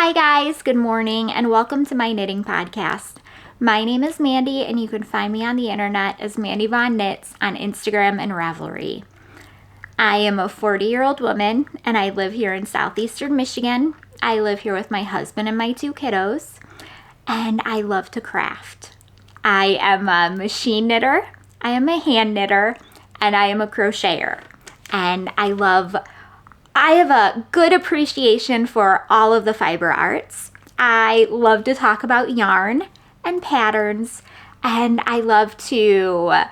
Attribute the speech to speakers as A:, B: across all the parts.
A: Hi guys, good morning and welcome to my knitting podcast. My name is Mandy and you can find me on the internet as Mandy Von Knits on Instagram and Ravelry. I am a 40-year-old woman and I live here in southeastern Michigan. I live here with my husband and my 2 kiddos and I love to craft. I am a machine knitter, I am a hand knitter, and I am a crocheter. And I have a good appreciation for all of the fiber arts. I love to talk about yarn and patterns, and I love to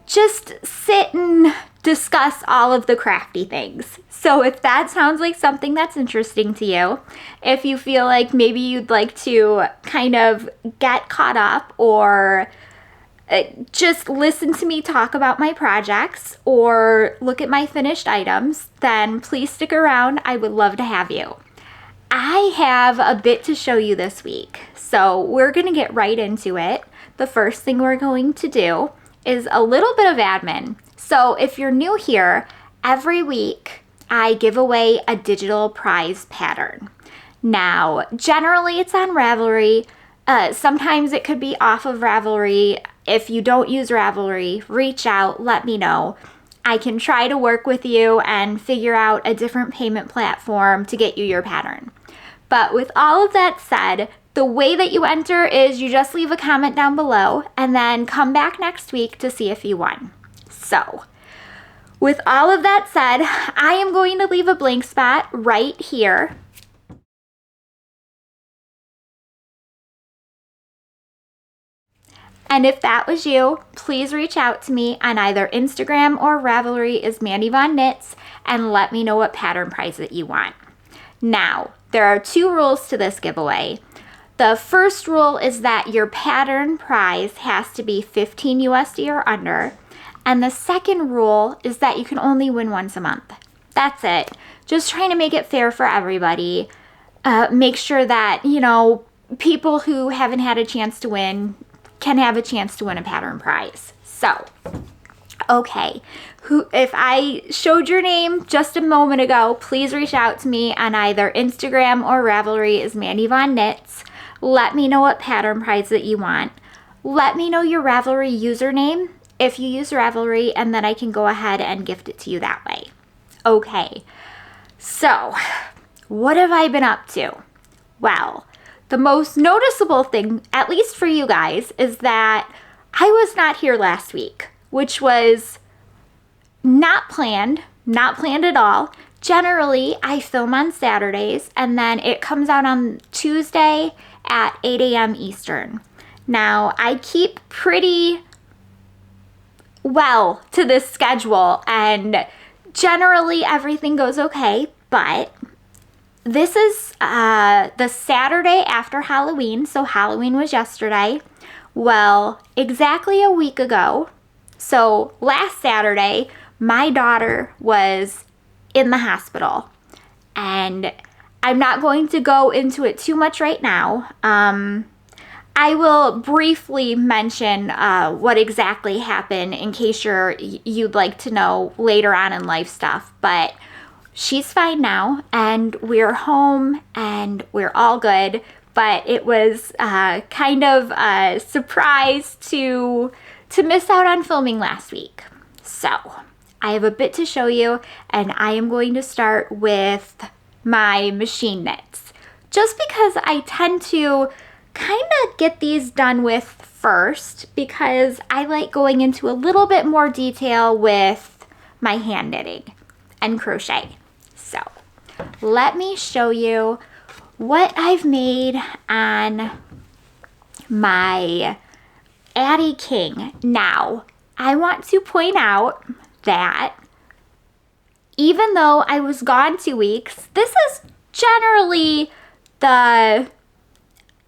A: just sit and discuss all of the crafty things. So if that sounds like something that's interesting to you, if you feel like maybe you'd like to kind of get caught up or just listen to me talk about my projects or look at my finished items, then please stick around. I would love to have you. I have a bit to show you this week, so we're going to get right into it. The first thing we're going to do is a little bit of admin. So if you're new here, every week I give away a digital prize pattern. Now, generally it's on Ravelry. Sometimes it could be off of Ravelry. If you don't use Ravelry, reach out, let me know. I can try to work with you and figure out a different payment platform to get you your pattern. But with all of that said, the way that you enter is you just leave a comment down below and then come back next week to see if you won. So, with all of that said, I am going to leave a blank spot right here. And if that was you, please reach out to me on either Instagram or Ravelry as Mandy Von Knits and let me know what pattern prize that you want. Now, there are 2 rules to this giveaway. The first rule is that your pattern prize has to be 15 USD or under. And the second rule is that you can only win once a month. That's it. Just trying to make it fair for everybody. Make sure that, people who haven't had a chance to win can have a chance to win a pattern prize. So, okay, if I showed your name just a moment ago, please reach out to me on either Instagram or Ravelry as Mandy Von Knits. Let me know what pattern prize that you want. Let me know your Ravelry username if you use Ravelry, and then I can go ahead and gift it to you that way. Okay, so what have I been up to? Well, the most noticeable thing, at least for you guys, is that I was not here last week, which was not planned at all. Generally, I film on Saturdays and then it comes out on Tuesday at 8 a.m. Eastern. Now, I keep pretty well to this schedule and generally everything goes okay, but this is the Saturday after Halloween, so Halloween was yesterday. Well, exactly a week ago, so last Saturday, my daughter was in the hospital. And I'm not going to go into it too much right now. I will briefly mention what exactly happened in case you'd like to know later on in life stuff, but she's fine now, and we're home, and we're all good, but it was kind of a surprise to miss out on filming last week. So, I have a bit to show you, and I am going to start with my machine knits. Just because I tend to kind of get these done with first, because I like going into a little bit more detail with my hand knitting and crochet. So, let me show you what I've made on my Addie King. Now, I want to point out that even though I was gone 2 weeks, this is generally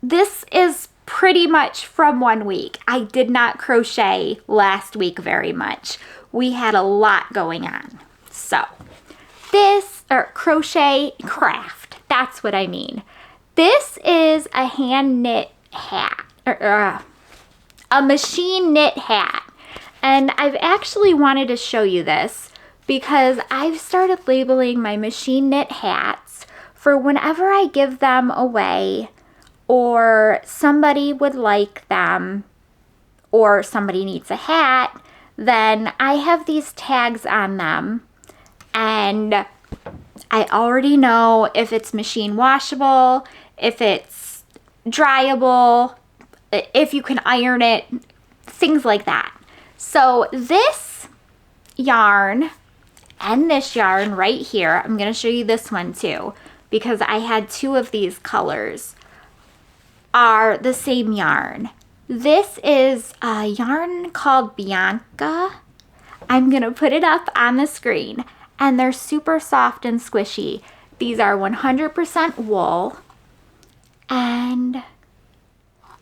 A: this is pretty much from 1 week. I did not crochet last week very much. We had a lot going on. So, crochet craft, that's what I mean. This is a hand knit hat, a machine knit hat. And I've actually wanted to show you this because I've started labeling my machine knit hats for whenever I give them away or somebody would like them or somebody needs a hat, then I have these tags on them and I already know if it's machine washable, if it's dryable, if you can iron it, things like that. So this yarn and this yarn right here, I'm going to show you this one too, because I had two of these colors, are the same yarn. This is a yarn called Bianca. I'm going to put it up on the screen, and they're super soft and squishy. These are 100% wool, and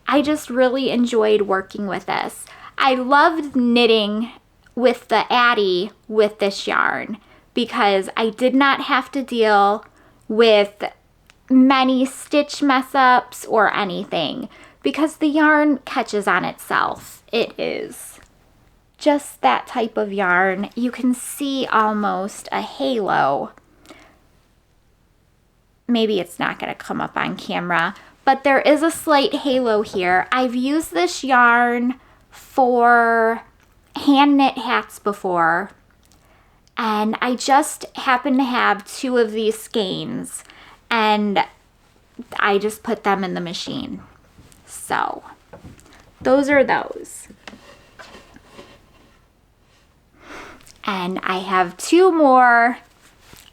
A: I just really enjoyed working with this. I loved knitting with the Addy with this yarn because I did not have to deal with many stitch mess ups or anything because the yarn catches on itself. It is just that type of yarn. You can see almost a halo. Maybe it's not going to come up on camera, but there is a slight halo here. I've used this yarn for hand knit hats before, and I just happen to have two of these skeins and I just put them in the machine. So those are those. And I have two more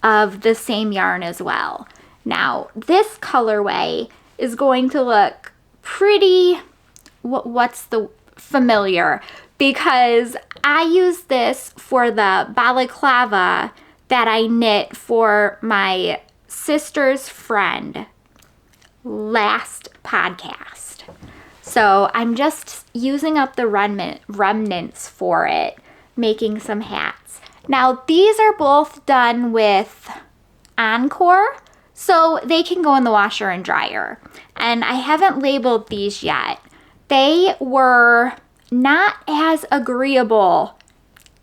A: of the same yarn as well. Now this colorway is going to look pretty, what's the familiar, because I used this for the balaclava that I knit for my sister's friend last podcast. So I'm just using up the remnants for it, making some hats. Now these are both done with Encore, so they can go in the washer and dryer. And I haven't labeled these yet. They were not as agreeable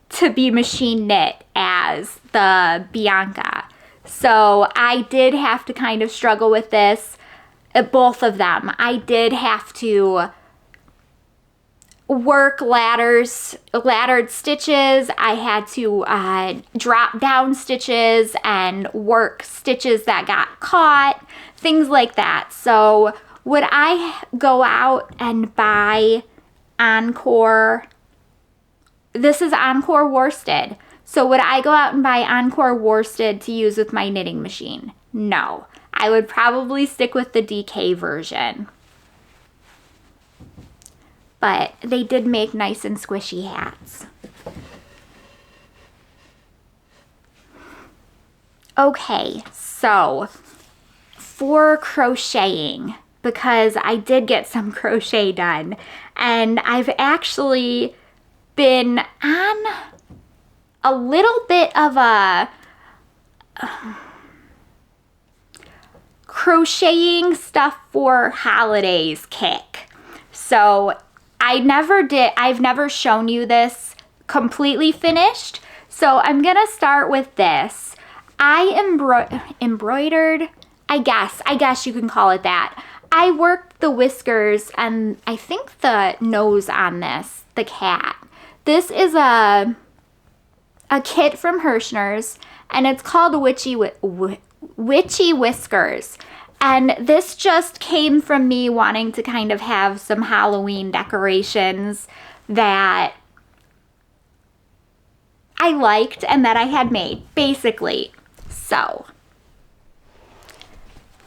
A: to be machine knit as the Bianca. So I did have to kind of struggle with this, both of them. I did have to work laddered stitches. I had to drop down stitches and work stitches that got caught, things like that. So would I go out and buy Encore? This is Encore worsted. So would I go out and buy Encore worsted to use with my knitting machine? No. I would probably stick with the DK version. But they did make nice and squishy hats. Okay, so for crocheting, because I did get some crochet done, and I've actually been on a little bit of a crocheting stuff for holidays kick. So I've never shown you this completely finished, so I'm gonna start with this. I embroidered, I guess you can call it that. I worked the whiskers and I think the nose on this, the cat. This is a kit from Herschnerrs, and it's called Witchy Whiskers. And this just came from me wanting to kind of have some Halloween decorations that I liked and that I had made, basically. So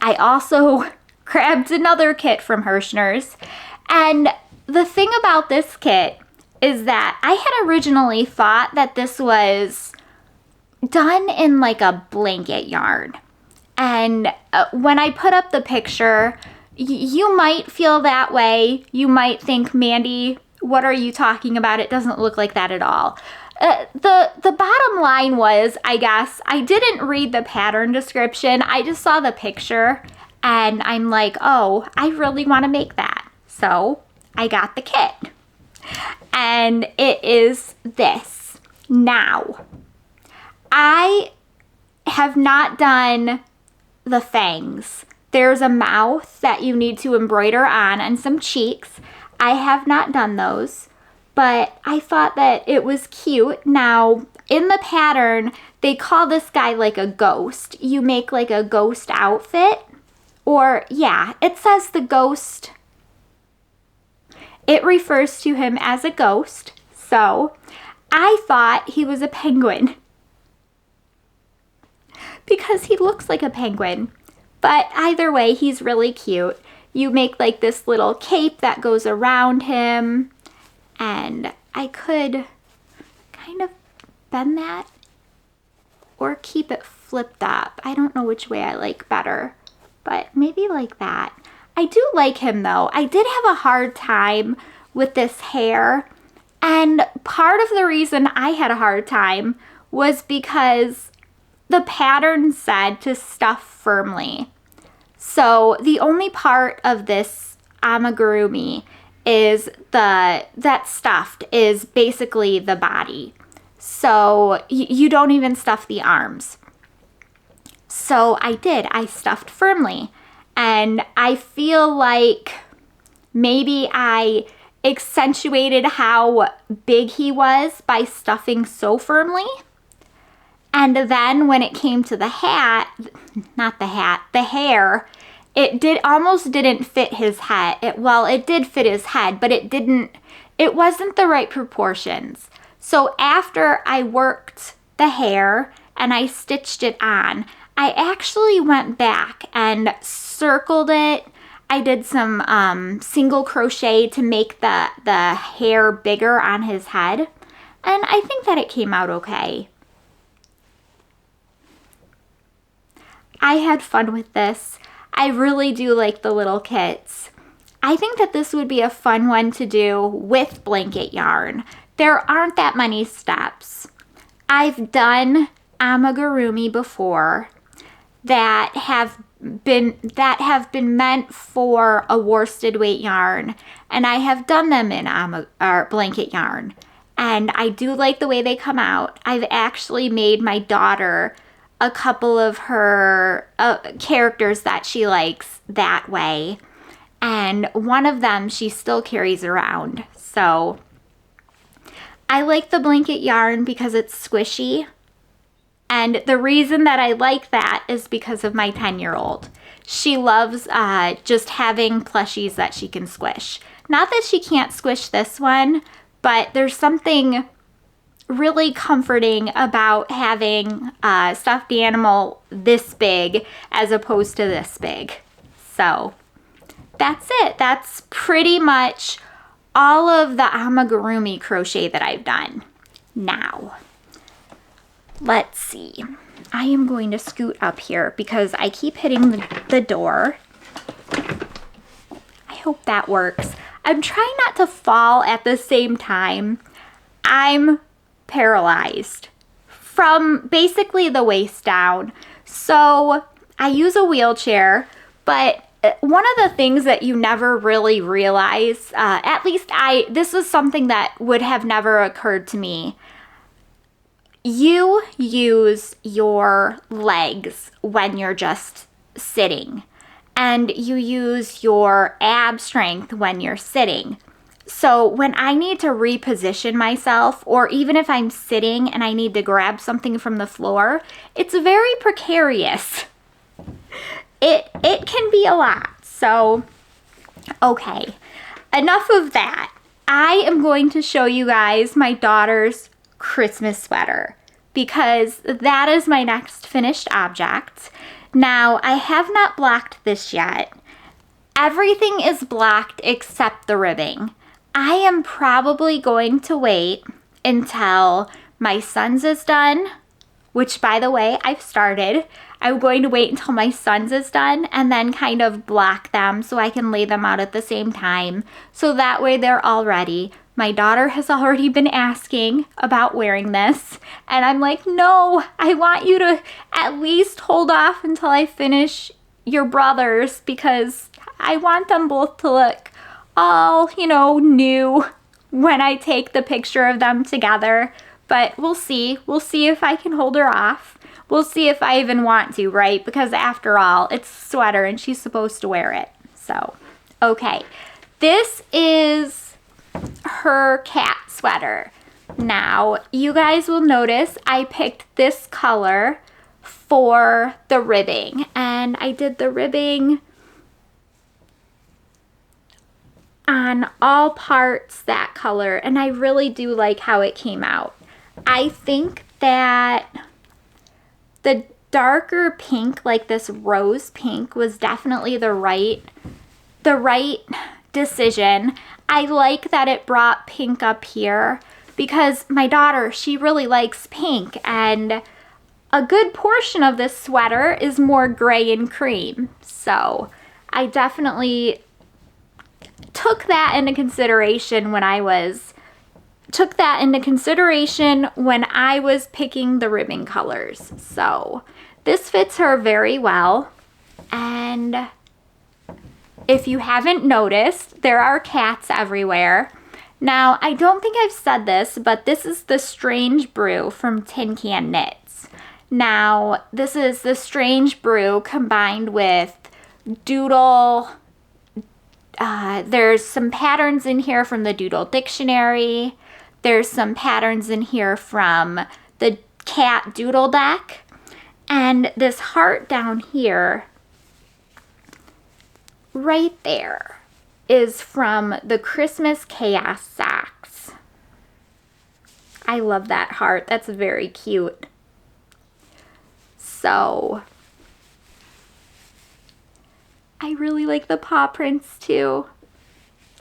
A: I also grabbed another kit from Herschnerrs. And the thing about this kit is that I had originally thought that this was done in like a blanket yarn. And when I put up the picture, you might feel that way. You might think, Mandy, what are you talking about? It doesn't look like that at all. The bottom line was, I guess, I didn't read the pattern description. I just saw the picture and I'm like, oh, I really want to make that. So I got the kit. And it is this. Now, I have not done the fangs. There's a mouth that you need to embroider on and some cheeks. I have not done those, but I thought that it was cute. Now, in the pattern, they call this guy like a ghost. You make like a ghost outfit, or yeah, it says the ghost. It refers to him as a ghost, so I thought he was a penguin because he looks like a penguin. But either way, he's really cute. You make like this little cape that goes around him, and I could kind of bend that or keep it flipped up. I don't know which way I like better, but maybe like that. I do like him though. I did have a hard time with this hair, and part of the reason I had a hard time was because the pattern said to stuff firmly. So the only part of this amigurumi is that's stuffed is basically the body. So you don't even stuff the arms. So I stuffed firmly. And I feel like maybe I accentuated how big he was by stuffing so firmly. And then when it came to the hair, it almost didn't fit his head. It did fit his head, but it wasn't the right proportions. So after I worked the hair and I stitched it on, I actually went back and circled it. I did some single crochet to make the hair bigger on his head. And I think that it came out okay. I had fun with this. I really do like the little kits. I think that this would be a fun one to do with blanket yarn. There aren't that many steps. I've done amigurumi before that have been meant for a worsted weight yarn, and I have done them in blanket yarn, and I do like the way they come out. I've actually made my daughter a couple of her characters that she likes that way, and one of them she still carries around. So I like the blanket yarn because it's squishy. And the reason that I like that is because of my 10-year-old. She loves just having plushies that she can squish. Not that she can't squish this one, but there's something really comforting about having a stuffed animal this big as opposed to this big. So that's it. That's pretty much all of the amigurumi crochet that I've done. Now, let's see. I am going to scoot up here because I keep hitting the door. I hope that works. I'm trying not to fall at the same time. I'm paralyzed from basically the waist down. So I use a wheelchair, but one of the things that you never really realize, at least this was something that would have never occurred to me. You use your legs when you're just sitting, and you use your ab strength when you're sitting. So when I need to reposition myself, or even if I'm sitting and I need to grab something from the floor, it's very precarious. It can be a lot. So, okay, enough of that. I am going to show you guys my daughter's Christmas sweater because that is my next finished object. Now, I have not blocked this yet. Everything is blocked except the ribbing. I am probably going to wait until my son's is done, which by the way, I've started. I'm going to wait until my son's is done and then kind of block them so I can lay them out at the same time. So that way they're all ready. My daughter has already been asking about wearing this, and I'm like, no, I want you to at least hold off until I finish your brother's because I want them both to look all, new when I take the picture of them together. But we'll see. We'll see if I can hold her off. We'll see if I even want to, right? Because after all, it's a sweater and she's supposed to wear it. So, okay. This is her cat sweater. Now, you guys will notice I picked this color for the ribbing. And I did the ribbing on all parts that color. And I really do like how it came out. I think that the darker pink, like this rose pink, was definitely the right decision. I like that it brought pink up here because my daughter, she really likes pink, and a good portion of this sweater is more gray and cream. So I definitely took that into consideration when I was picking the ribbon colors. So this fits her very well. And if you haven't noticed, there are cats everywhere. Now, I don't think I've said this, but this is the Strange Brew from Tin Can Knits. Now, this is the Strange Brew combined with Doodle. There's some patterns in here from the Doodle Dictionary. There's some patterns in here from the Cat Doodle Deck. And this heart down here, right there, is from the Christmas Chaos Socks. I love that heart. That's very cute. So, I really like the paw prints too.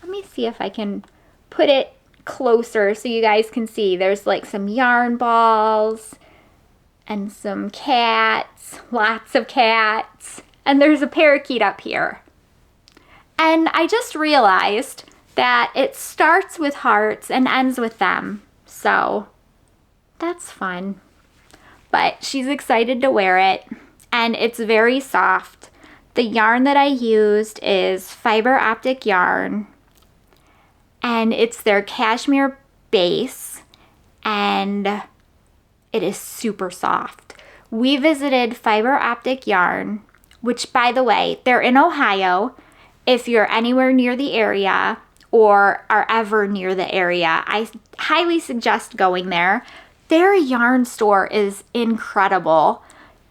A: Let me see if I can put it closer so you guys can see. There's like some yarn balls and some cats, lots of cats, and there's a parakeet up here. And I just realized that it starts with hearts and ends with them, so that's fun. But she's excited to wear it, and it's very soft. The yarn that I used is fiber optic yarn, and it's their cashmere base, and it is super soft. We visited Fiber Optic Yarn, which, by the way, they're in Ohio. If you're anywhere near the area or are ever near the area, I highly suggest going there. Their yarn store is incredible.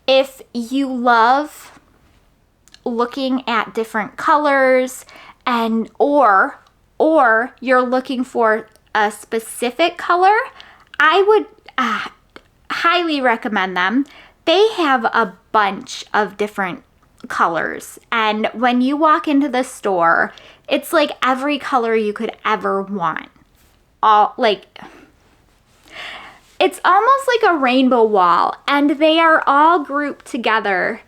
A: If you love looking at different colors and or you're looking for a specific color, I would highly recommend them. They have a bunch of different colors, and when you walk into the store, it's like every color you could ever want. It's almost like a rainbow wall, and they are all grouped together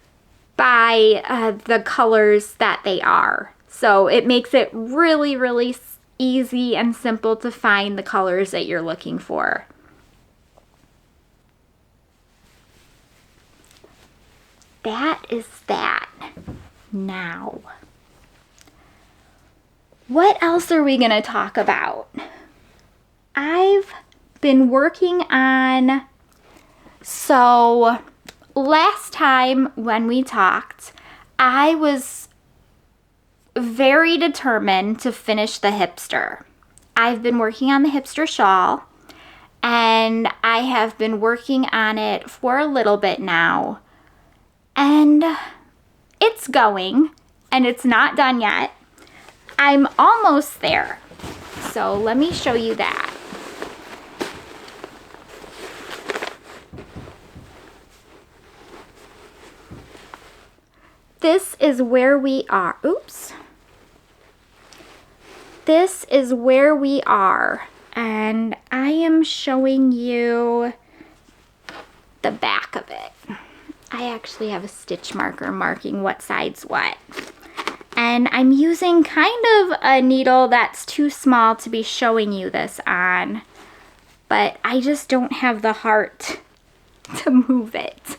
A: by the colors that they are. So it makes it really, really easy and simple to find the colors that you're looking for. That is that. Now, what else are we going to talk about? I've been working on, so last time when we talked, I was very determined to finish the Hipster. I've been working on the Hipster shawl, and I have been working on it for a little bit now. And it's going, and it's not done yet. I'm almost there. So let me show you that. This is where we are. Oops. This is where we are. And I am showing you the back of it. I actually have a stitch marker marking what side's what. And I'm using kind of a needle that's too small to be showing you this on, but I just don't have the heart to move it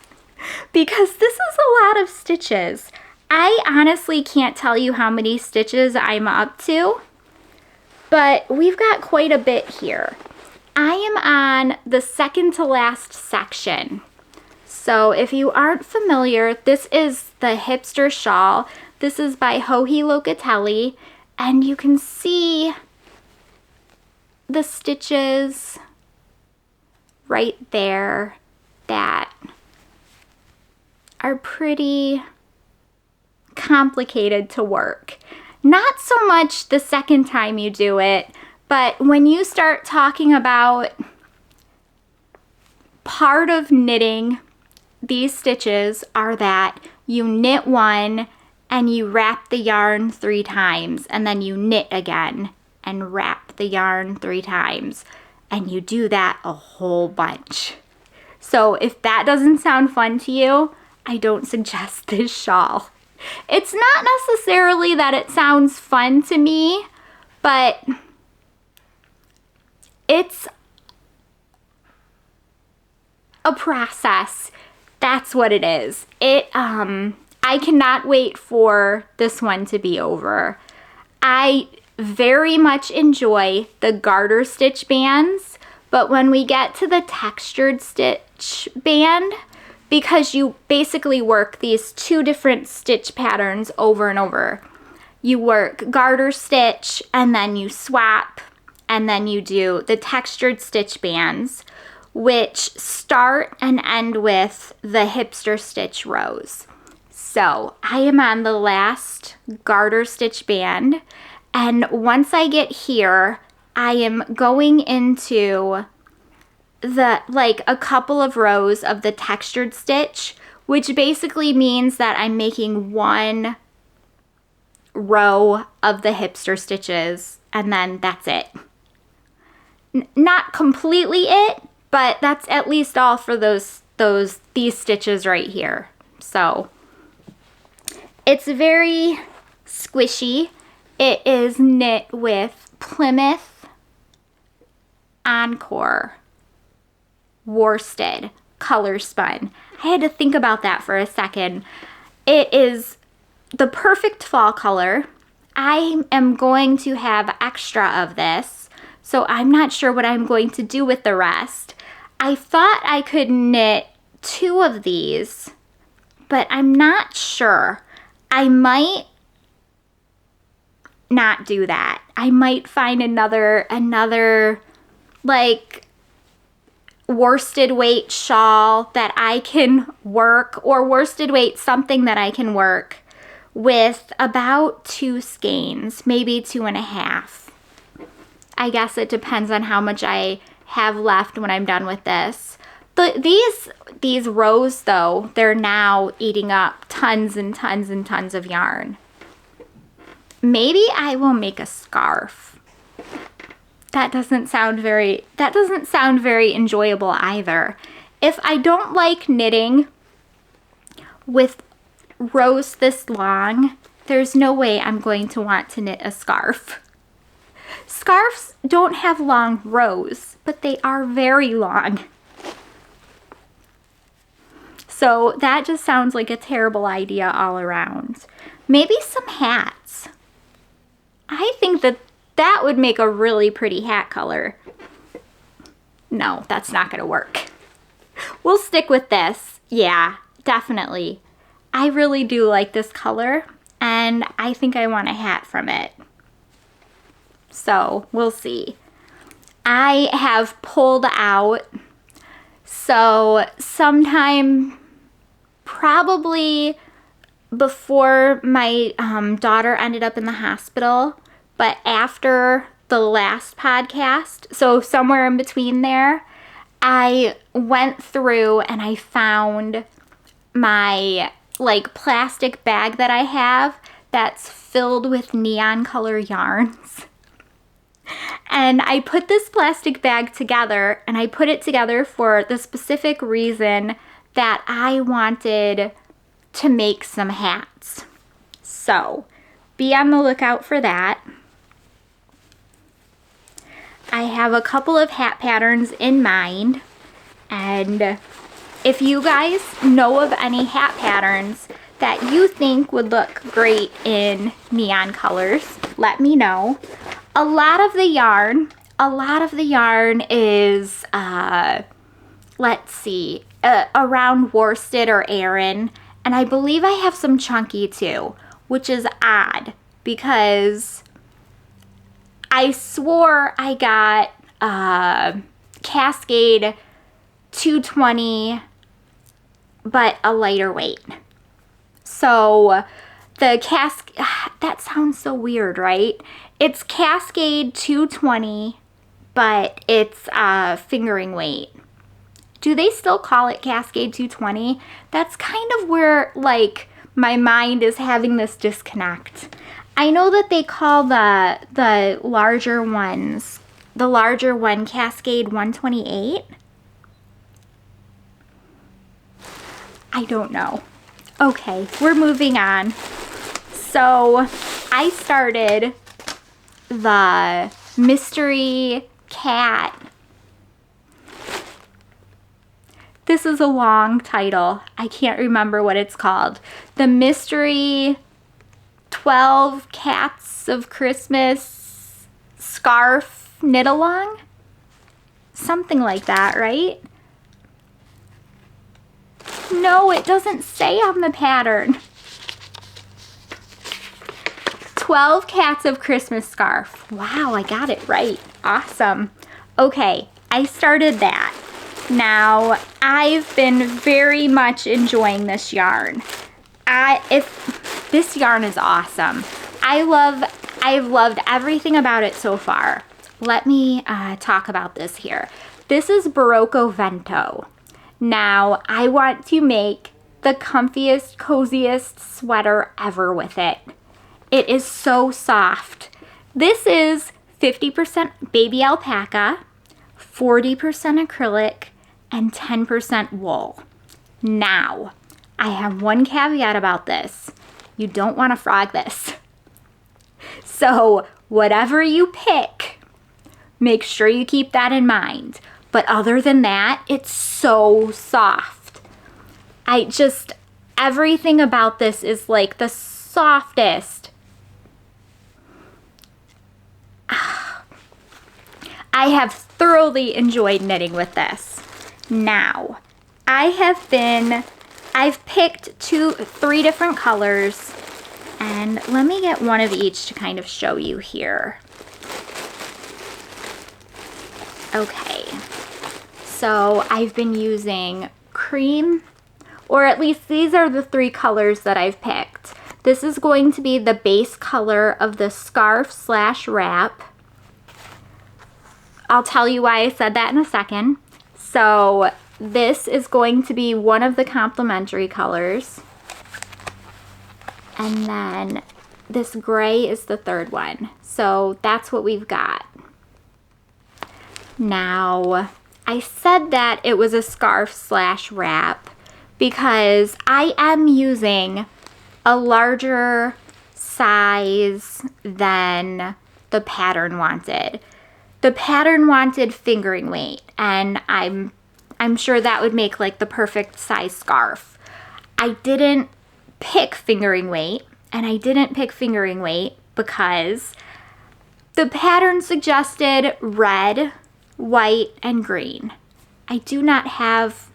A: because this is a lot of stitches. I honestly can't tell you how many stitches I'm up to, but we've got quite a bit here. I am on the second to last section. So if you aren't familiar, this is the Hipster shawl. This is by Locatelli, and you can see the stitches right there that are pretty complicated to work. Not so much the second time you do it, but when you start talking about part of knitting these stitches are that you knit one and you wrap the yarn 3 times, and then you knit again and wrap the yarn 3 times, and you do that a whole bunch. So if that doesn't sound fun to you, I don't suggest this shawl. It's not necessarily that it sounds fun to me, but it's a process. That's what it is. I cannot wait for this one to be over. I very much enjoy the garter stitch bands, but when we get to the textured stitch band, because you basically work these 2 different stitch patterns over and over. You work garter stitch, and then you swap, and then you do the textured stitch bands, which start and end with the hipster stitch rows. So I am on the last garter stitch band, and once I get here, I am going into a couple of rows of the textured stitch, which basically means that I'm making 1 row of the hipster stitches, and then that's it. Not completely it, but that's at least all for these stitches right here. So it's very squishy. It is knit with Plymouth Encore worsted color spun. I had to think about that for a second. It is the perfect fall color. I am going to have extra of this, so I'm not sure what I'm going to do with the rest. I thought I could knit 2 of these, but I'm not sure. I might not do that. I might find another like worsted weight shawl that I can work, or worsted weight something that I can work with about 2 skeins, maybe 2.5. I guess it depends on how much I have left when I'm done with this. These rows though, they're now eating up tons and tons and tons of yarn. Maybe I will make a scarf. That doesn't sound very enjoyable either. If I don't like knitting with rows this long, there's no way I'm going to want to knit a scarf. Scarves don't have long rows, but they are very long. So that just sounds like a terrible idea all around. Maybe some hats. I think that would make a really pretty hat color. No, that's not gonna work. We'll stick with this. Yeah, definitely. I really do like this color, and I think I want a hat from it. So we'll see. I have pulled out, so sometime probably before my daughter ended up in the hospital, but after the last podcast, so somewhere in between there, I went through and I found my plastic bag that I have that's filled with neon color yarns. And I put this plastic bag together, and I put it together for the specific reason that I wanted to make some hats. So be on the lookout for that. I have a couple of hat patterns in mind, and if you guys know of any hat patterns that you think would look great in neon colors, let me know. A lot of the yarn is, let's see, around worsted or Aran, and I believe I have some chunky too, which is odd because I swore I got Cascade 220, but a lighter weight. So the that sounds so weird, right? It's Cascade 220, but it's fingering weight. Do they still call it Cascade 220? That's kind of where, like, my mind is having this disconnect. I know that they call the larger ones, the larger one Cascade 128. I don't know. Okay, we're moving on. So I started the mystery cat. This is a long title. I can't remember what it's called. The mystery 12 Cats of Christmas scarf knit along? Something like that, right? No, it doesn't say on the pattern. 12 Cats of Christmas scarf. Wow, I got it right. Awesome. Okay, I started that. Now, I've been very much enjoying this yarn. This yarn is awesome. I've loved everything about it so far. Let me talk about this here. This is Barocco Vento. Now, I want to make the comfiest, coziest sweater ever with it. It is so soft. This is 50% baby alpaca, 40% acrylic, and 10% wool. Now, I have one caveat about this. You don't want to frog this. So, whatever you pick, make sure you keep that in mind. But other than that, it's so soft. Everything about this is like the softest. I have thoroughly enjoyed knitting with this. Now, I've picked 3 different colors, and let me get one of each to kind of show you here. Okay, so I've been using cream, or at least these are the 3 colors that I've picked. This is going to be the base color of the scarf / wrap. I'll tell you why I said that in a second. So this is going to be one of the complementary colors. And then this gray is the 3rd one. So that's what we've got. Now, I said that it was a scarf / wrap because I am using a larger size than the pattern wanted. The pattern wanted fingering weight, and I'm sure that would make like the perfect size scarf. I didn't pick fingering weight, and I didn't pick fingering weight because the pattern suggested red, white, and green. I do not have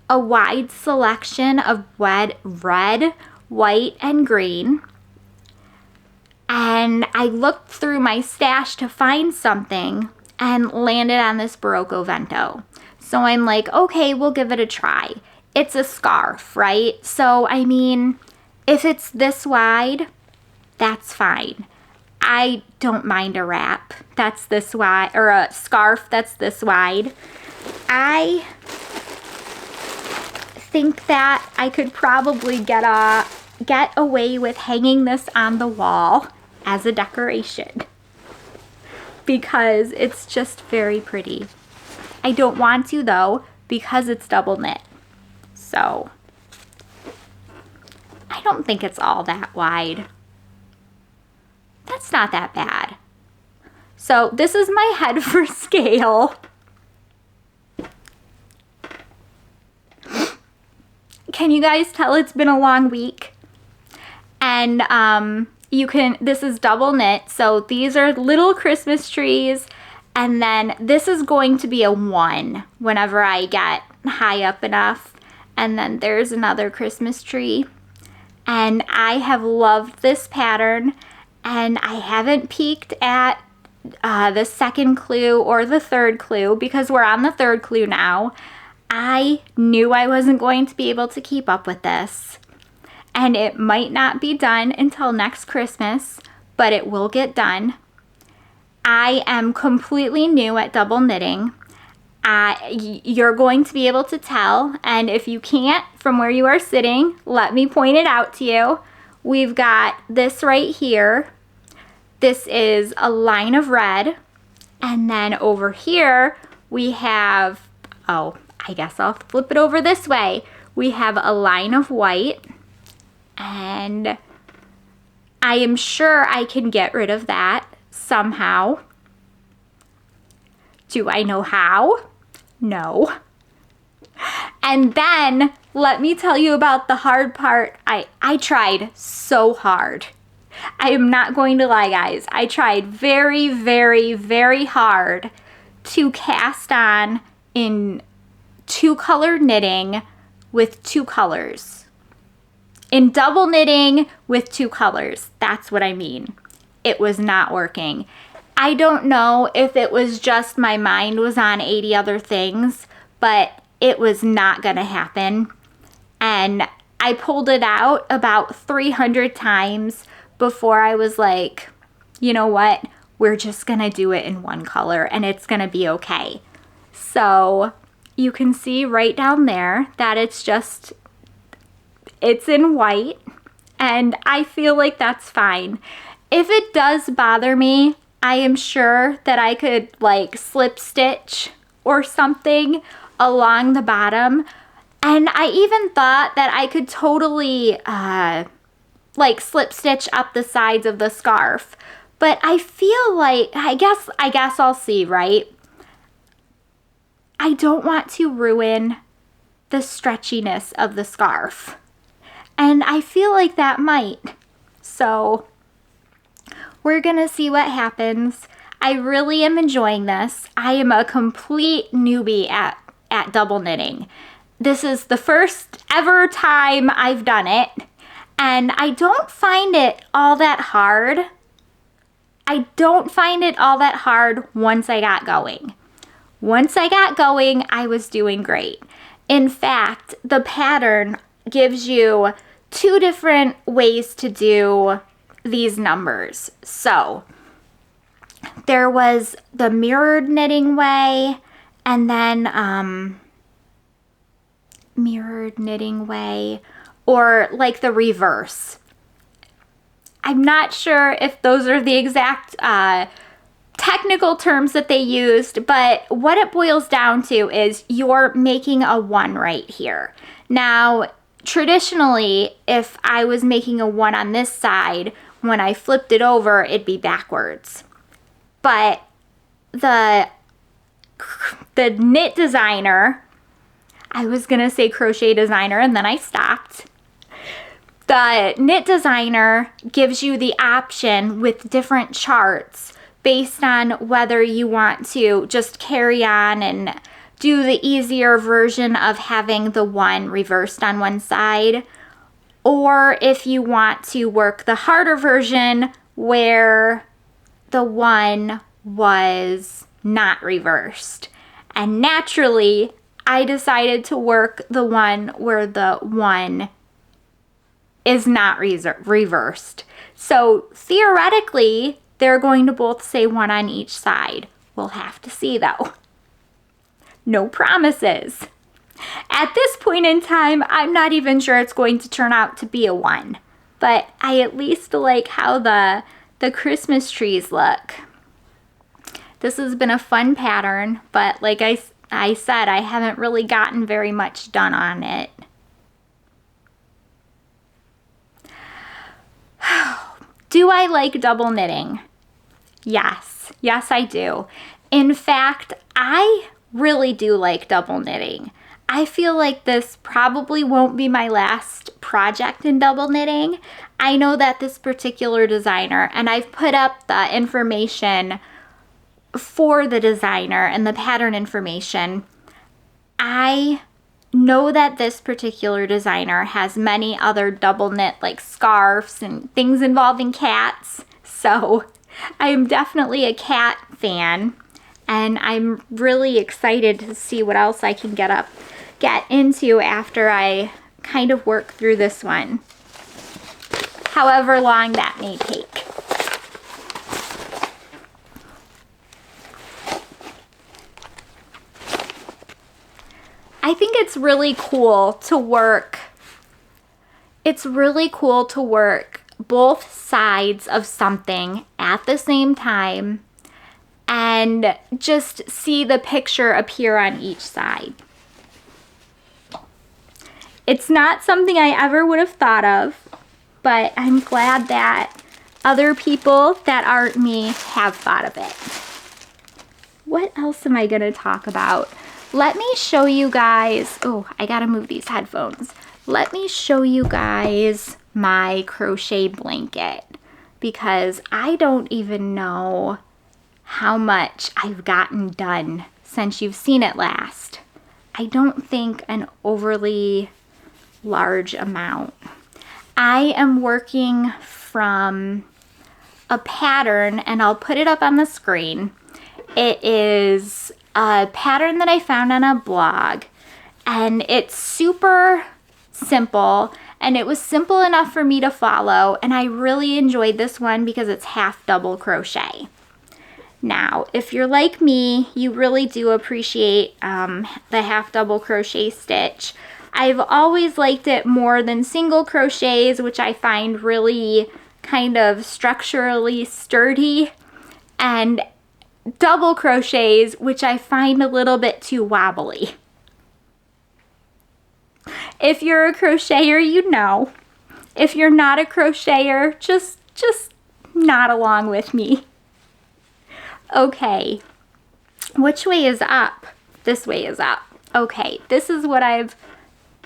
A: a wide selection of red, white, and green. And I looked through my stash to find something and landed on this Barocco Vento. So I'm like, okay, we'll give it a try. It's a scarf, right? So, I mean, if it's this wide, that's fine. I don't mind a wrap that's this wide, or a scarf that's this wide. I think that I could probably get away with hanging this on the wall as a decoration because it's just very pretty. I don't want to though because it's double knit. So I don't think it's all that wide. That's not that bad. So this is my head for scale. Can you guys tell it's been a long week? And this is double knit, so these are little Christmas trees, And then this is going to be a 1 whenever I get high up enough. And then there's another Christmas tree. And I have loved this pattern, and I haven't peeked at the second clue or the third clue because we're on the third clue now. I knew I wasn't going to be able to keep up with this, and it might not be done until next Christmas, but it will get done. I am completely new at double knitting. You're going to be able to tell, and if you can't from where you are sitting, let me point it out to you. We've got this right here. This is a line of red, and then over here we have, oh, I guess I'll flip it over this way. We have a line of white, and I am sure I can get rid of that somehow. Do I know how? No. And then let me tell you about the hard part. I tried so hard. I am not going to lie, guys. I tried very, very, very hard to cast on in 2-color knitting with 2 colors. In double knitting with 2 colors. That's what I mean. It was not working. I don't know if it was just my mind was on 80 other things, but it was not going to happen. And I pulled it out about 300 times before I was like, you know what? We're just going to do it in 1 color and it's going to be okay. So you can see right down there that it's in white, and I feel like that's fine. If it does bother me, I am sure that I could like slip stitch or something along the bottom. And I even thought that I could totally like slip stitch up the sides of the scarf. But I feel like, I guess I'll see, right? I don't want to ruin the stretchiness of the scarf. And I feel like that might. So we're gonna see what happens. I really am enjoying this. I am a complete newbie at double knitting. This is the first ever time I've done it, and I don't find it all that hard. I don't find it all that hard once I got going. Once I got going, I was doing great. In fact, the pattern gives you 2 different ways to do these numbers. So there was the mirrored knitting way, and then mirrored knitting way, or like the reverse. I'm not sure if those are the exact technical terms that they used, but what it boils down to is you're making a 1 right here. Now, traditionally, if I was making a 1 on this side, when I flipped it over, it'd be backwards. But the knit designer, I was gonna say crochet designer and then I stopped. The knit designer gives you the option with different charts based on whether you want to just carry on and do the easier version of having the 1 reversed on one side, or if you want to work the harder version where the 1 was not reversed. And naturally, I decided to work the one where the 1 is not reversed. So theoretically, they're going to both say 1 on each side. We'll have to see though. No promises. At this point in time, I'm not even sure it's going to turn out to be a 1, but I at least like how the Christmas trees look. This has been a fun pattern, but like I said, I haven't really gotten very much done on it. Do I like double knitting? Yes, I do. In fact, I really do like double knitting. I feel like this probably won't be my last project in double knitting. I know that this particular designer, and I've put up the information for the designer and the pattern information, I know that this particular designer has many other double knit like scarves and things involving cats. So I'm definitely a cat fan, and I'm really excited to see what else I can get into after I kind of work through this one, however long that may take. I think it's really cool to work. It's really cool to work both sides of something at the same time and just see the picture appear on each side. It's not something I ever would have thought of, but I'm glad that other people that aren't me have thought of it. What else am I going to talk about? Let me show you guys, oh, I gotta move these headphones. Let me show you guys my crochet blanket, because I don't even know how much I've gotten done since you've seen it last. I don't think an overly large amount. I am working from a pattern, and I'll put it up on the screen. It is a pattern that I found on a blog, and it's super simple, and it was simple enough for me to follow, and I really enjoyed this one because it's half double crochet. Now, if you're like me, you really do appreciate the half double crochet stitch. I've always liked it more than single crochets, which I find really kind of structurally sturdy, and double crochets, which I find a little bit too wobbly. If you're a crocheter, you know. If you're not a crocheter, just nod along with me. Okay, which way is up? This way is up. Okay, this is what I've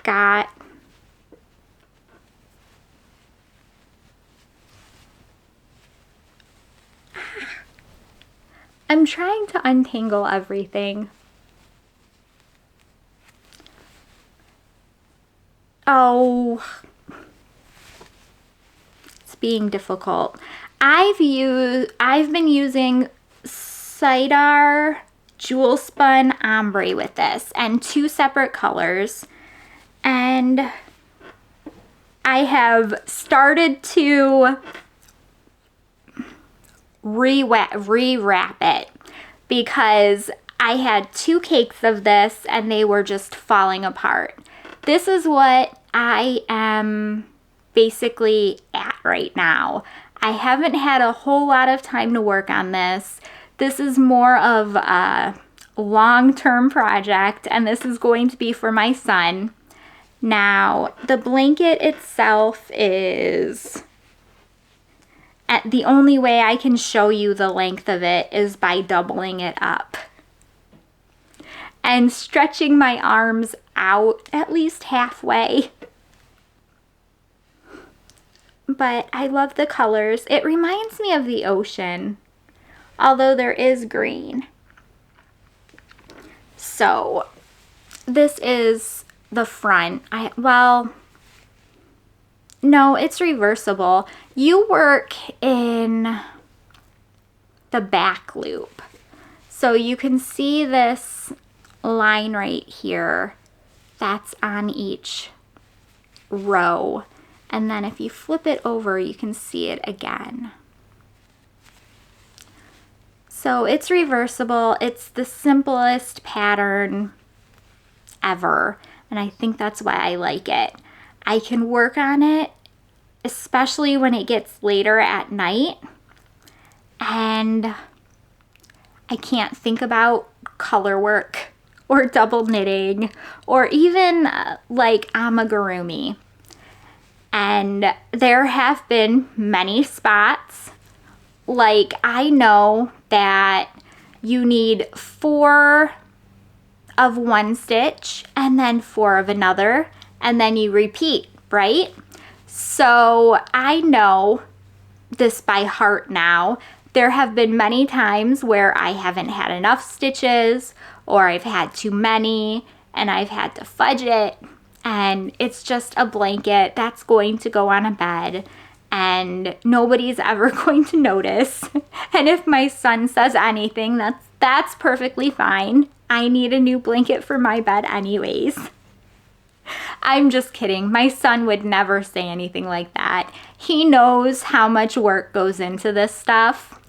A: got. I'm trying to untangle everything. Oh, it's being difficult. I've been using Sidar Jewel Spun Ombre with this, and 2 separate colors, and I have started to rewrap it because I had 2 cakes of this and they were just falling apart. This is what I am basically at right now. I haven't had a whole lot of time to work on this. This is more of a long-term project, and this is going to be for my son. Now, the blanket itself is... the only way I can show you the length of it is by doubling it up and stretching my arms out at least halfway. But I love the colors. It reminds me of the ocean, although there is green. So this is the front. No, it's reversible. You work in the back loop. So you can see this line right here. That's on each row. And then if you flip it over, you can see it again. So it's reversible. It's the simplest pattern ever. And I think that's why I like it. I can work on it, especially when it gets later at night, and I can't think about color work or double knitting or even like amigurumi. And there have been many spots, like I know that you need 4 of one stitch and then 4 of another, and then you repeat, right? So I know this by heart now There have been many times where I haven't had enough stitches or I've had too many and I've had to fudge it, and it's just a blanket that's going to go on a bed and nobody's ever going to notice. And if my son says anything, that's perfectly fine. I need a new blanket for my bed anyways. I'm just kidding. My son would never say anything like that. He knows how much work goes into this stuff.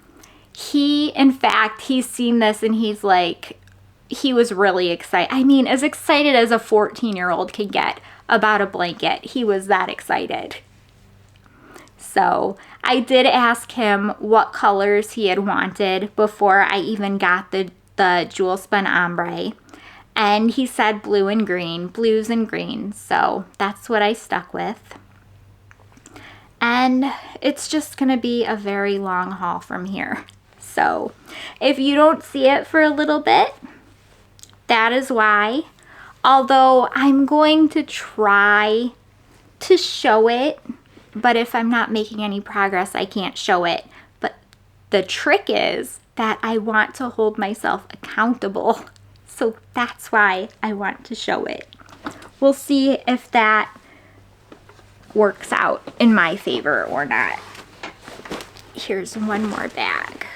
A: In fact, he's seen this and he's like, he was really excited. I mean, as excited as a 14-year-old can get about a blanket. He was that excited. So I did ask him what colors he had wanted before I even got the jewel spun ombre. And he said blue and green, blues and greens. So that's what I stuck with. And it's just going to be a very long haul from here. So if you don't see it for a little bit, that is why. Although I'm going to try to show it, but if I'm not making any progress, I can't show it. But the trick is that I want to hold myself accountable. So that's why I want to show it. We'll see if that works out in my favor or not. Here's one more bag.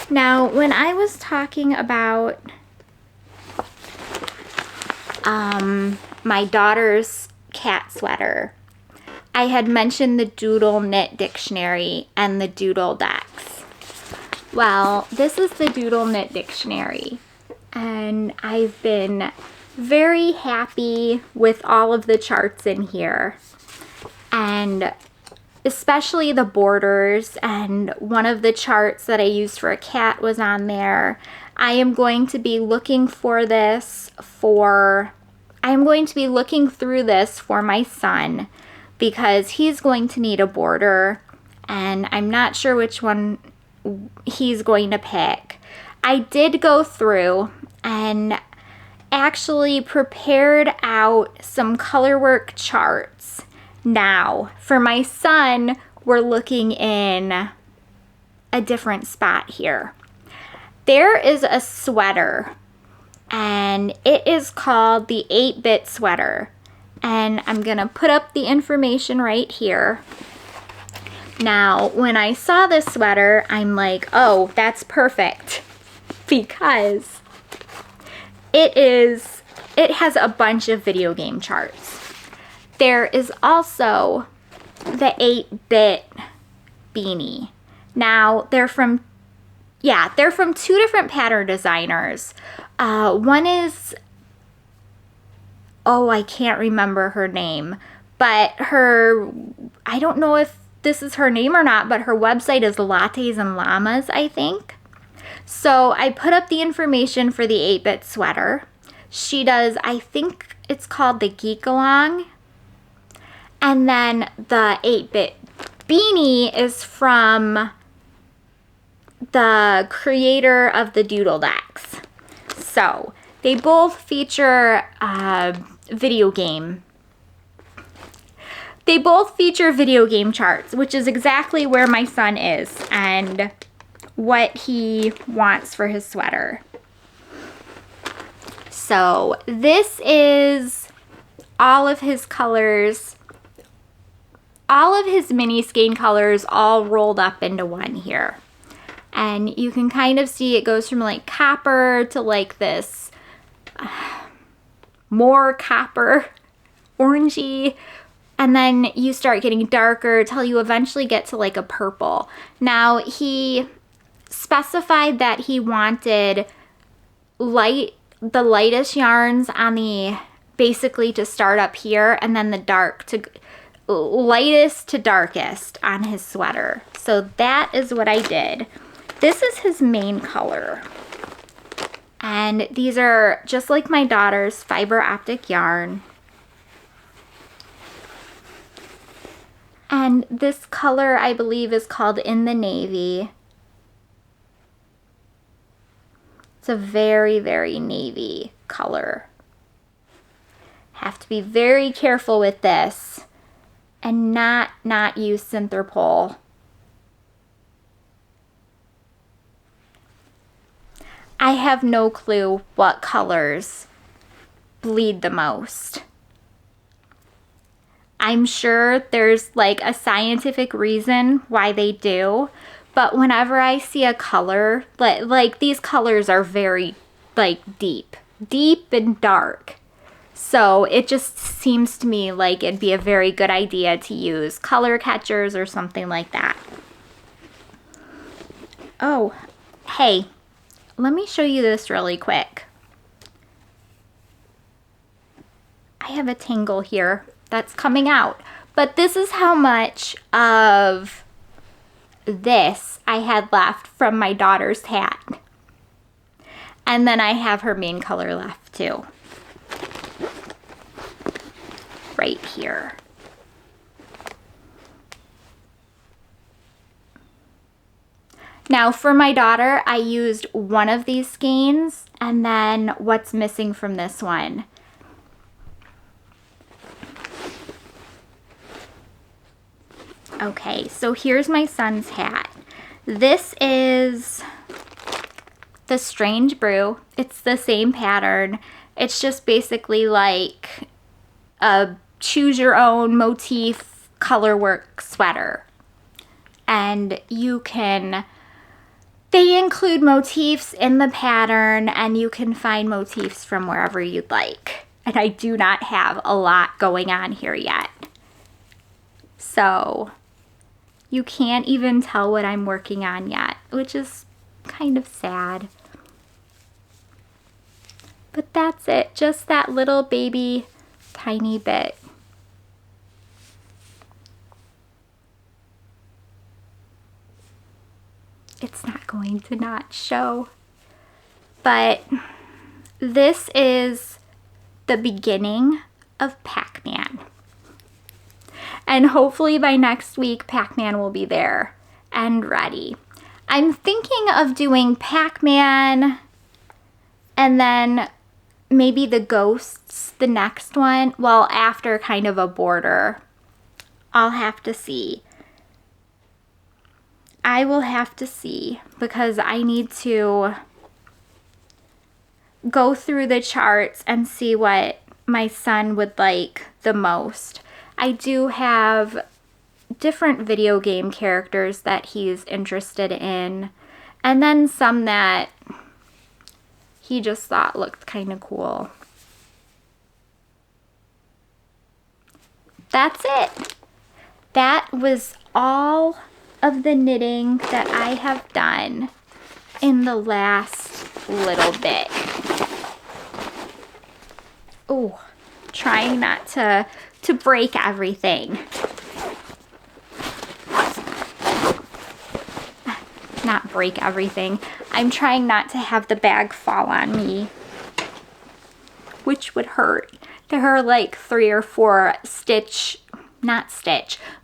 A: Now, when I was talking about my daughter's cat sweater, I had mentioned the Doodle Knit Dictionary and the Doodle Decks. Well, this is the Doodle Knit Dictionary, and I've been very happy with all of the charts in here, and especially the borders, and one of the charts that I used for a cat was on there. I am going to be looking through this for my son, because he's going to need a border and I'm not sure which one he's going to pick. I did go through and actually prepared out some color work charts. Now, for my son, we're looking in a different spot here. There is a sweater, and it is called the 8-bit sweater. And I'm going to put up the information right here. Now, when I saw this sweater, I'm like, oh, that's perfect. Because it has a bunch of video game charts. There is also the 8-bit beanie. Now, they're from two different pattern designers. One is, I can't remember her name, but I don't know if this is her name or not, but her website is Lattes and Llamas, I think. So I put up the information for the 8-bit sweater. She does, I think it's called the Geek Along. And then the 8-bit beanie is from the creator of the Doodle Decks. So they both feature video game charts, which is exactly where my son is and what he wants for his sweater. So this is all of his colors, all of his mini skein colors all rolled up into one here. And you can kind of see it goes from like copper to like this more copper, orangey, and then you start getting darker till you eventually get to like a purple. Now, he specified that he wanted the lightest yarns on basically to start up here, and then the lightest to darkest on his sweater. So that is what I did. This is his main color. And these are just like my daughter's fiber optic yarn. And this color, I believe, is called In the Navy. It's a very, very navy color. Have to be very careful with this and not use Synthrapol. I have no clue what colors bleed the most. I'm sure there's like a scientific reason why they do, but whenever I see a color, like these colors are very like deep and dark. So it just seems to me like it'd be a very good idea to use color catchers or something like that. Oh, hey, let me show you this really quick. I have a tangle here that's coming out, but this is how much of this I had left from my daughter's hat. And then I have her main color left too. Right here. Now for my daughter, I used one of these skeins, and then what's missing from this one? Okay, so here's my son's hat. This is the Strange Brew. It's the same pattern. It's just basically like a choose your own motif colorwork sweater. And you can, they include motifs in the pattern, and you can find motifs from wherever you'd like. And I do not have a lot going on here yet. So you can't even tell what I'm working on yet, which is kind of sad. But that's it, just that little baby tiny bit. It's not going to not show. But this is the beginning of Pac-Man. And hopefully by next week, Pac-Man will be there and ready. I'm thinking of doing Pac-Man and then maybe the ghosts, the next one, well, after kind of a border. I'll have to see. I will have to see, because I need to go through the charts and see what my son would like the most. I do have different video game characters that he's interested in, and then some that he just thought looked kind of cool. That's it. That was all of the knitting that I have done in the last little bit. Oh, trying not to break everything. Not break everything. I'm trying not to have the bag fall on me, which would hurt. There are like 3 or 4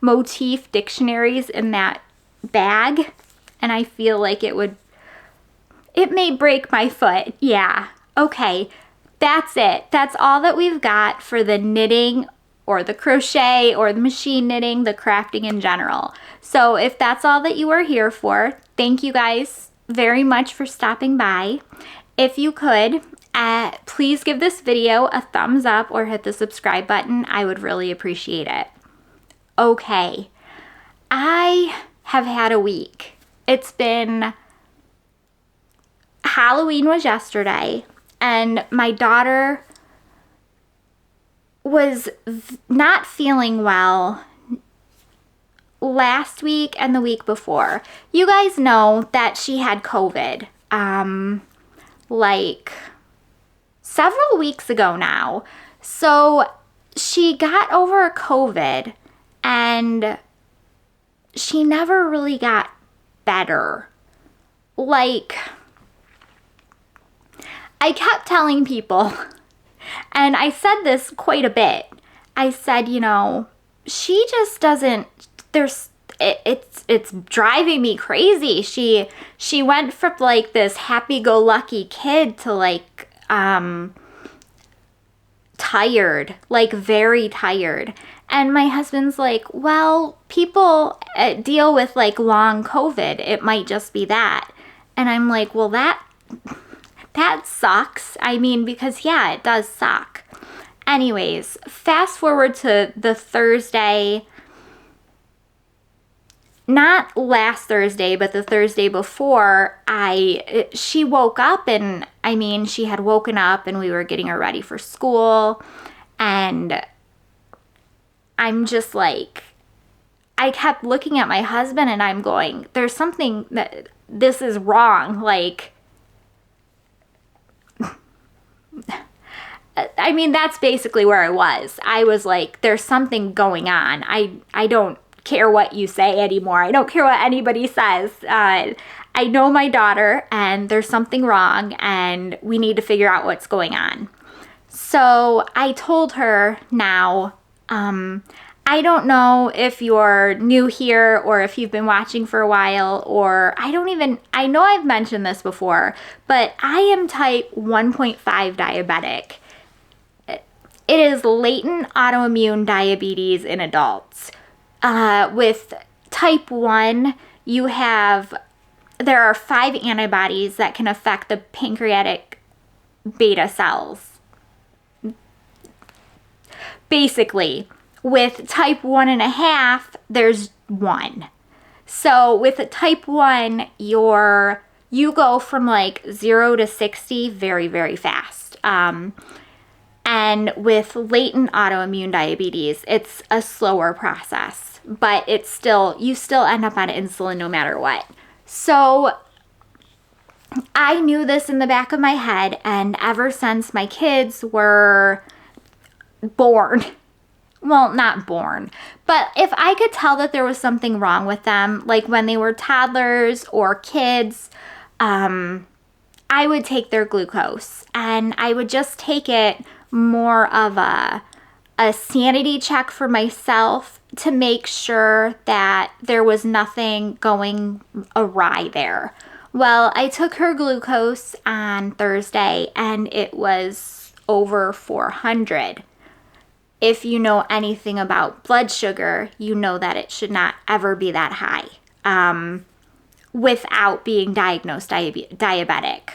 A: motif dictionaries in that bag, and I feel like it may break my foot. Yeah. Okay. That's it. That's all that we've got for the knitting or the crochet or the machine knitting, the crafting in general. So if that's all that you are here for, thank you guys very much for stopping by. If you could, please give this video a thumbs up or hit the subscribe button. I would really appreciate it. Okay, I have had a week. It's been, Halloween was yesterday, and my daughter was not feeling well last week and the week before. You guys know that she had COVID, like several weeks ago now. So she got over COVID and she never really got better. Like, I kept telling people, and I said this quite a bit. I said, you know, she just doesn't, it's driving me crazy. She went from like this happy-go-lucky kid to like tired, like very tired. And my husband's like, well, people deal with like long COVID. It might just be that. And I'm like, well, that sucks. I mean, because yeah, it does suck. Anyways, fast forward to the Thursday, not last Thursday, but the Thursday before, she woke up, and I mean, she had woken up and we were getting her ready for school, and I'm just like, I kept looking at my husband and I'm going, there's something this is wrong. Like, I mean, that's basically where I was. I was like, there's something going on. I don't care what you say anymore. I don't care what anybody says. I know my daughter, and there's something wrong, and we need to figure out what's going on. So I told her now, I don't know if you're new here or if you've been watching for a while, or I know I've mentioned this before, but I am type 1.5 diabetic. It is latent autoimmune diabetes in adults. With type 1, there are 5 antibodies that can affect the pancreatic beta cells. Basically, with type 1.5, there's 1. So with a type 1, you go from like 0 to 60 very, very fast. And with latent autoimmune diabetes, it's a slower process, but you still end up on insulin no matter what. So I knew this in the back of my head, and ever since my kids were born, well, not born, but if I could tell that there was something wrong with them, like when they were toddlers or kids, I would take their glucose, and I would just take it more of a sanity check for myself to make sure that there was nothing going awry there. Well, I took her glucose on Thursday, and it was over 400. If you know anything about blood sugar, you know that it should not ever be that high without being diagnosed diabetic.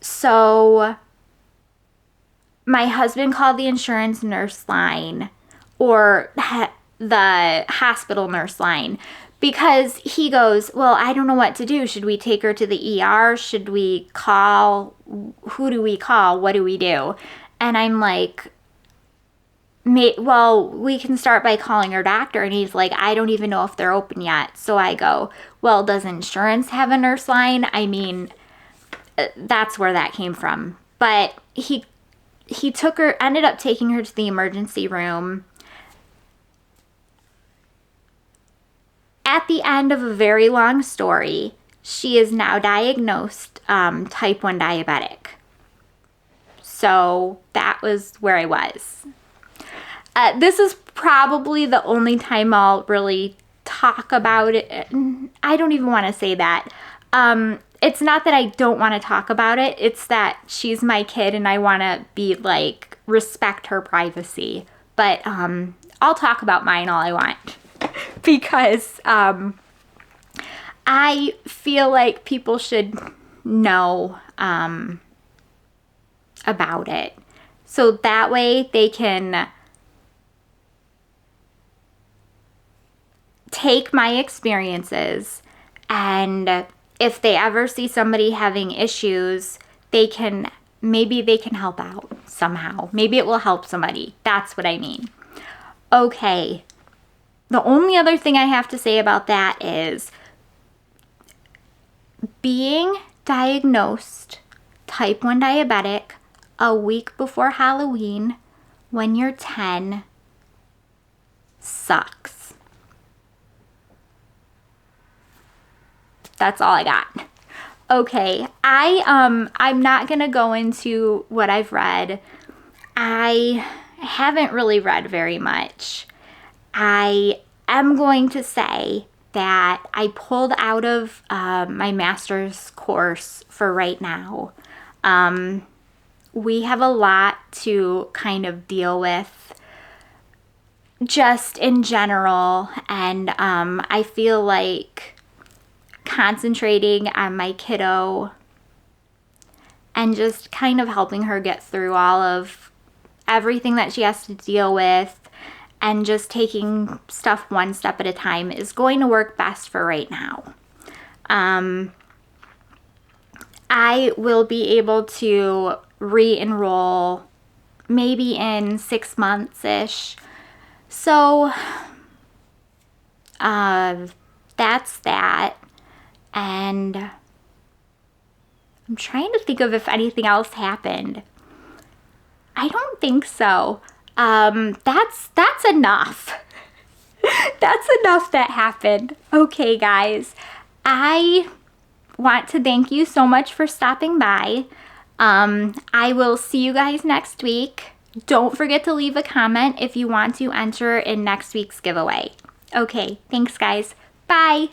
A: So my husband called the insurance nurse line, or the hospital nurse line, because he goes, well, I don't know what to do. Should we take her to the ER? Should we call? Who do we call? What do we do? And I'm like, well, we can start by calling her doctor. And he's like, I don't even know if they're open yet. So I go, well, does insurance have a nurse line? I mean, that's where that came from. But he ended up taking her to the emergency room. At the end of a very long story, she is now diagnosed type 1 diabetic. So that was where I was. This is probably the only time I'll really talk about it. I don't even want to say that. It's not that I don't want to talk about it. It's that she's my kid and I want to be like, respect her privacy. But I'll talk about mine all I want because I feel like people should know about it. So that way they can take my experiences, and if they ever see somebody having issues, maybe they can help out somehow. Maybe it will help somebody. That's what I mean. Okay. The only other thing I have to say about that is being diagnosed type 1 diabetic a week before Halloween when you're 10 sucks. That's all I got. Okay, I'm not gonna go into what I've read. I haven't really read very much. I am going to say that I pulled out of my master's course for right now. we have a lot to kind of deal with just in general, and I feel like concentrating on my kiddo and just kind of helping her get through all of everything that she has to deal with and just taking stuff one step at a time is going to work best for right now. I will be able to re-enroll maybe in 6 months-ish. So that's that. And I'm trying to think of if anything else happened. I don't think so. That's enough. That's enough that happened. Okay, guys. I want to thank you so much for stopping by. I will see you guys next week. Don't forget to leave a comment if you want to enter in next week's giveaway. Okay, thanks guys. Bye.